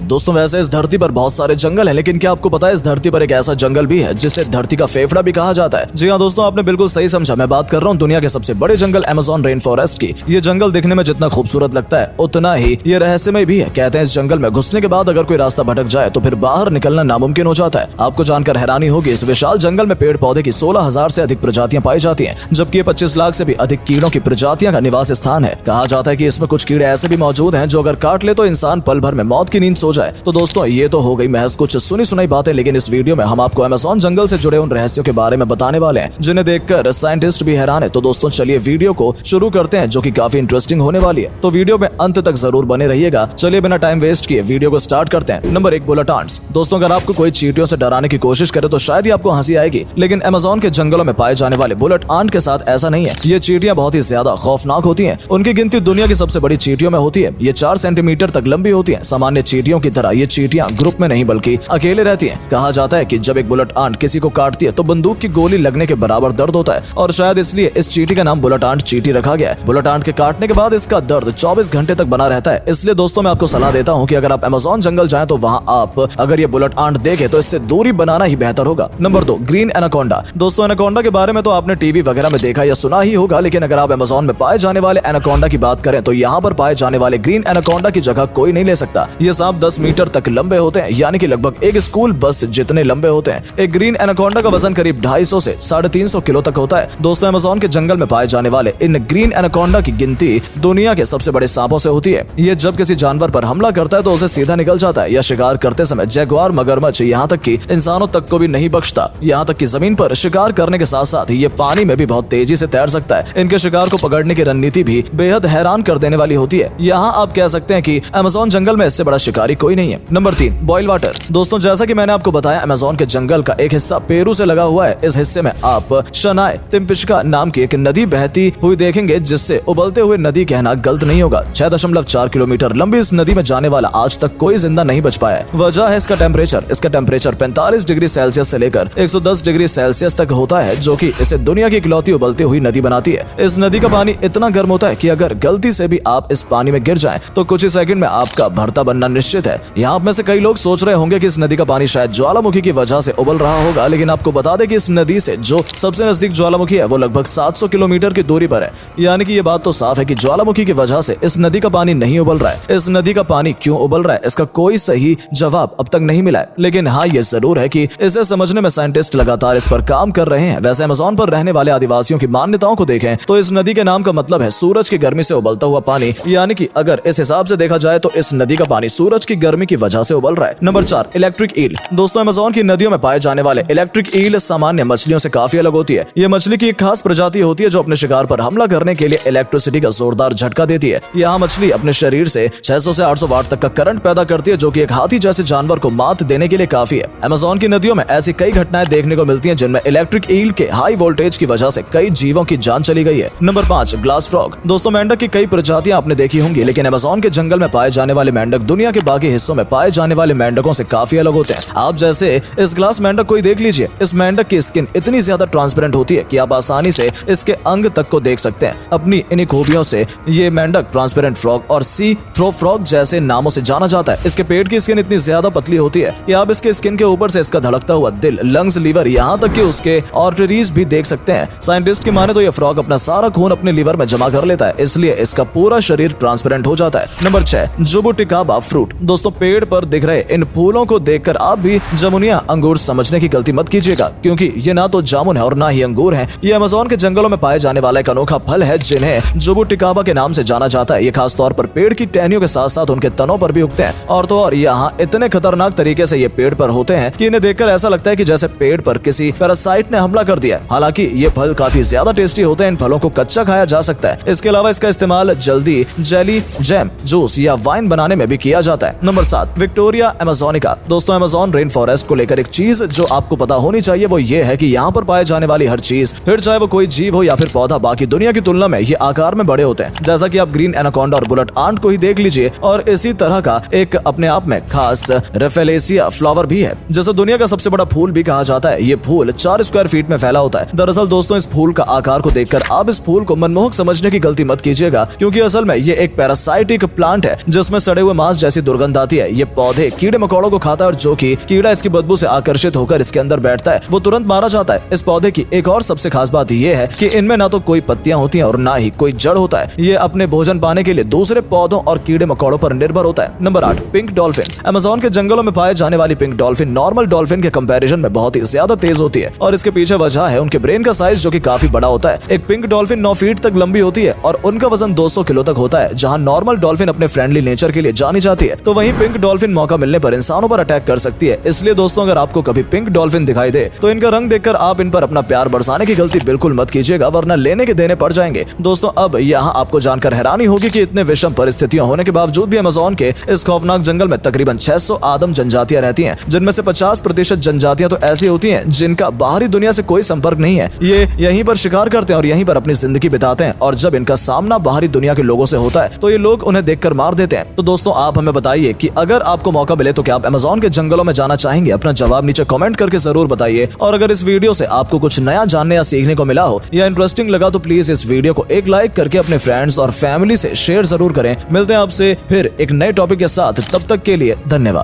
दोस्तों वैसे इस धरती पर बहुत सारे जंगल हैं, लेकिन क्या आपको पता है इस धरती पर एक ऐसा जंगल भी है जिसे धरती का फेफड़ा भी कहा जाता है। जी हाँ दोस्तों, आपने बिल्कुल सही समझा। मैं बात कर रहा हूँ दुनिया के सबसे बड़े जंगल अमेज़न रेन फॉरेस्ट की। ये जंगल दिखने में जितना खूबसूरत लगता है उतना ही ये रहस्यमय भी है। कहते हैं इस जंगल में घुसने के बाद अगर कोई रास्ता भटक जाए तो फिर बाहर निकलना नामुमकिन हो जाता है। आपको जानकर हैरानी होगी, इस विशाल जंगल में पेड़ पौधे की 16,000 से अधिक प्रजातियां पाई जाती हैं, जबकि ये 25 लाख से भी अधिक कीड़ों की प्रजातियां का निवास स्थान है। कहा जाता है कि इसमें कुछ कीड़े ऐसे भी मौजूद हैं जो अगर काट ले तो इंसान पल भर में मौत की नींद सो जाए। तो दोस्तों ये तो हो गई महज कुछ सुनी सुनाई बातें, लेकिन इस वीडियो में हम आपको अमेज़न जंगल से जुड़े उन रहस्यों के बारे में बताने वाले हैं जिन्हें देखकर साइंटिस्ट भी हैरान है। तो दोस्तों चलिए वीडियो को शुरू करते हैं, जो कि काफी इंटरेस्टिंग होने वाली है। तो वीडियो में अंत तक जरूर बने रहिएगा। चलिए बिना टाइम वेस्ट किए वीडियो को स्टार्ट करते हैं। Number 1, bullet ants. दोस्तों अगर आपको कोई चींटियों से डराने की कोशिश करे तो शायद ही आपको हंसी आएगी, लेकिन अमेज़न के जंगलों में पाए जाने वाले बुलेट आंट के साथ ऐसा नहीं है। ये चींटियां बहुत ही ज्यादा खौफनाक होती हैं। उनकी गिनती दुनिया की सबसे बड़ी चींटियों में होती है। ये 4 सेंटीमीटर तक लंबी होती है। सामान्य चींटियों की तरह ये चींटियां ग्रुप में नहीं बल्कि अकेले रहती हैं। कहा जाता है कि जब एक बुलेट आंट किसी को काटती है तो बंदूक की गोली लगने के बराबर दर्द होता है, और शायद इसलिए इस चींटी का नाम बुलेट आंट चींटी रखा गया है। बुलेट आंट के काटने के बाद इसका दर्द 24 घंटे तक बना रहता है। इसलिए दोस्तों मैं आपको सलाह देता हूँ कि अगर आप अमेज़न जंगल जाएं तो वहाँ आप अगर ये बुलेट आंट देखें तो इससे दूरी बनाना ही बेहतर होगा। Number 2, green anaconda. दोस्तों एनाकोंडा के बारे में तो आपने टीवी वगैरह में देखा या सुना ही होगा, लेकिन अगर आप अमेज़न में पाए जाने वाले एनाकोंडा की बात करें तो यहाँ पर पाए जाने वाले ग्रीन एनाकोंडा की जगह कोई नहीं ले सकता। ये सांप 10 मीटर तक लंबे होते हैं, यानी कि लगभग एक स्कूल बस जितने लंबे होते हैं। एक ग्रीन एनाकोंडा का वजन करीब 250 से 350 किलो तक होता है। दोस्तों अमेज़न के जंगल में पाए जाने वाले इन ग्रीन एनाकोंडा की गिनती दुनिया के सबसे बड़े सांपों से होती है। ये जब किसी जानवर पर हमला करता है तो उसे सीधा निकल जाता है, या शिकार करते समय जगुआर, मगरमच्छ, यहाँ तक कि इंसानों तक को भी नहीं बख्शता। यहाँ तक कि जमीन पर शिकार करने के साथ साथ ये पानी में भी बहुत तेजी से तैर सकता है। इनके शिकार को पकड़ने की रणनीति भी बेहद हैरान कर देने वाली होती है। यहाँ आप कह सकते हैं कि अमेज़न जंगल में इससे बड़ा शिकारी कोई नहीं है। Number 3, boil water. दोस्तों जैसा कि मैंने आपको बताया अमेज़न के जंगल का एक हिस्सा पेरू से लगा हुआ है। इस हिस्से में आप शनाय तिम्पिश्का नाम की एक नदी बहती हुई देखेंगे, जिससे उबलते हुए नदी कहना गलत नहीं होगा। 6.4 किलोमीटर लंबी इस नदी में जाने वाला आज तक कोई जिंदा नहीं बच पाया है। वजह है इसका टेम्परेचर। इसका टेम्परेचर 45 डिग्री सेल्सियस से लेकर 110 डिग्री सेल्सियस तक होता है, जो कि इसे दुनिया की इकलौती उबलती हुई नदी बनाती है। इस नदी का पानी इतना गर्म होता है कि अगर गलती से भी आप इस पानी में गिर जाएं तो कुछ ही सेकंड में आपका भरता बनना निश्चित है। यहाँ आप में से कई लोग सोच रहे होंगे कि इस नदी का पानी शायद ज्वालामुखी की वजह से उबल रहा होगा, लेकिन आपको बता दें कि इस नदी से जो सबसे नजदीक ज्वालामुखी है वो लगभग 700 किलोमीटर की दूरी पर है। यानी कि ये बात तो साफ है कि ज्वालामुखी की वजह से इस नदी का पानी नहीं उबल रहा है। इस नदी का पानी क्यों उबल रहा है इसका कोई सही जवाब अब तक नहीं मिला है, लेकिन हाँ ये जरूर है कि इसे समझने में साइंटिस्ट लगातार इस पर काम कर रहे हैं। वैसे अमेज़न पर रहने वाले आदिवासियों की मान्यताओं को देखें तो इस नदी के नाम का मतलब है सूरज की गर्मी से उबलता हुआ पानी, यानी कि अगर इस हिसाब से देखा जाए तो इस नदी का पानी सूरज की गर्मी की वजह से उबल रहा है। Number 4, electric eel. दोस्तों अमेज़न की नदियों में पाए जाने वाले इलेक्ट्रिक ईल सामान्य मछलियों से काफी अलग होती है। ये मछली की एक खास प्रजाति होती है जो अपने शिकार पर हमला करने के लिए इलेक्ट्रिसिटी का जोरदार झटका देती है। यहाँ मछली अपने शरीर से 600 से 800 वाट तक का करंट पैदा करती है, जो कि एक हाथी जैसे जानवर को मात देने के लिए काफी है। अमेज़न की नदियों में ऐसी कई घटनाएं देखने को मिलती हैं जिनमें इलेक्ट्रिक ईल के हाई वोल्टेज की वजह से कई जीवों की जान चली गई है। Number 5, glass frog. दोस्तों मेंढक की कई प्रजातियां आपने देखी होंगी, लेकिन अमेज़न के जंगल में पाए जाने वाले मेंढक दुनिया के बाकी हिस्सों में पाए जाने वाले मेंढकों से काफी अलग होते हैं। आप जैसे इस ग्लास मेंढक को ही देख लीजिए। इस मेंढक की स्किन इतनी ज्यादा ट्रांसपेरेंट होती है कि आप आसानी से इसके अंग तक को देख सकते हैं। अपनी इन्हीं खूबियों से ये मेंढक ट्रांसपेरेंट फ्रॉग और सी थ्रो फ्रॉग जैसे नामों से जाना जाता है। इसके पेट की स्किन इतनी ज्यादा पतली होती है कि आप इसके स्किन के ऊपर से इसका धड़कता हुआ दिल, लंग्स, लीवर, यहाँ तक कि उसके आर्टरीज भी देख सकते हैं। साइंटिस्ट की माने तो ये फ्रॉग अपना सारा खून अपने लीवर में जमा कर लेता है, इसलिए इसका पूरा शरीर ट्रांसपेरेंट हो जाता है। Number 6, jabuticaba fruit. दोस्तों पेड़ पर दिख रहे इन फूलों को देखकर आप भी जामुनिया अंगूर समझने की गलती मत कीजिएगा, क्योंकि ये ना तो जामुन है और ना ही अंगूर है। ये अमेज़न के जंगलों में पाए जाने वाला एक अनोखा फल है जिन्हें जुबुटिकाबा के नाम से जाना जाता है। ये खास तौर पर पेड़ की टहनियों के साथ साथ उनके तनों पर भी उगते हैं, और तो और यहाँ इतने खतरनाक तरीके से ये पेड़ पर होते हैं कि इन्हें देखकर ऐसा लगता है कि जैसे पेड़ पर किसी पैरासाइट ने हमला कर दिया। हालांकि ये फल काफी ज्यादा टेस्टी होते हैं। इन फलों को कच्चा खाया जा सकता है। इसके अलावा इसका इस्तेमाल जल्दी जेली, जैम, जूस या वाइन बनाने में भी किया जाता है। Number 7, Victoria amazonica. दोस्तों अमेज़न रेन फॉरेस्ट को लेकर एक चीज जो आपको पता होनी चाहिए वो ये है कि यहाँ पर पाए जाने वाली हर चीज, फिर चाहे वो कोई जीव हो या फिर पौधा, बाकी दुनिया की तुलना में ये आकार में बड़े होते हैं। जैसा कि आप ग्रीन एनाकोंडा और बुलेट आंट को ही देख लीजिए, और इसी तरह का एक अपने आप में खास रेफेलेसिया फ्लावर भी है, जिसे दुनिया का सबसे बड़ा फूल भी कहा जाता है। ये फूल 4 स्क्वायर फीट में फैला होता है। दरअसल दोस्तों इस फूल का आकार को देखकर आप इस फूल को मनमोहक समझने की गलती मत कीजिएगा, क्योंकि असल में ये एक पैरासाइटिक प्लांट है जिसमें सड़े हुए मांस जैसी दुर्गंध बताती है ये पौधे कीड़े मकोड़ों को खाता है और जो कि कीड़ा इसकी बदबू से आकर्षित होकर इसके अंदर बैठता है वो तुरंत मारा जाता है। इस पौधे की एक और सबसे खास बात ये है कि इनमें ना तो कोई पत्तियां होती हैं और ना ही कोई जड़ होता है। ये अपने भोजन पाने के लिए दूसरे पौधों और कीड़े मकोड़ों पर निर्भर होता है। Number 8, pink dolphin. अमेज़न के जंगलों में पाए जाने वाली पिंक डॉल्फिन नॉर्मल डॉल्फिन के कंपैरिजन में बहुत ही ज्यादा तेज होती है और इसके पीछे वजह है उनके ब्रेन का साइज जो कि काफी बड़ा होता है। एक पिंक डॉल्फिन 9 फीट तक लंबी होती है और उनका वजन 200 किलो तक होता है। जहां नॉर्मल डॉल्फिन अपने फ्रेंडली नेचर के लिए जानी जाती है तो वहीं पिंक डॉल्फिन मौका मिलने पर इंसानों पर अटैक कर सकती है। इसलिए दोस्तों अगर आपको कभी पिंक डॉल्फिन दिखाई दे तो इनका रंग देखकर आप इन पर अपना प्यार बरसाने की गलती बिल्कुल मत कीजिएगा वरना लेने के देने पड़ जाएंगे। दोस्तों अब यहाँ आपको जानकर हैरानी होगी कि इतने विषम परिस्थितियां होने के बावजूद भी अमेज़न के इस खौफनाक जंगल में तकरीबन 600 आदम जनजातियां रहती हैं, जिनमें से 50% जनजातियां तो ऐसी होती हैं जिनका बाहरी दुनिया से कोई संपर्क नहीं है। ये यहीं पर शिकार करते हैं और यहीं पर अपनी जिंदगी बिताते हैं और जब इनका सामना बाहरी दुनिया के लोगों से होता है तो ये लोग उन्हें देखकर मार देते हैं। तो दोस्तों आप हमें बताइए कि अगर आपको मौका मिले तो क्या आप अमेज़न के जंगलों में जाना चाहेंगे? अपना जवाब नीचे कमेंट करके जरूर बताइए। और अगर इस वीडियो से आपको कुछ नया जानने या सीखने को मिला हो या इंटरेस्टिंग लगा तो प्लीज इस वीडियो को एक लाइक करके अपने फ्रेंड्स और फैमिली से शेयर जरूर करें। मिलते हैं आपसे फिर एक नए टॉपिक के साथ, तब तक के लिए धन्यवाद।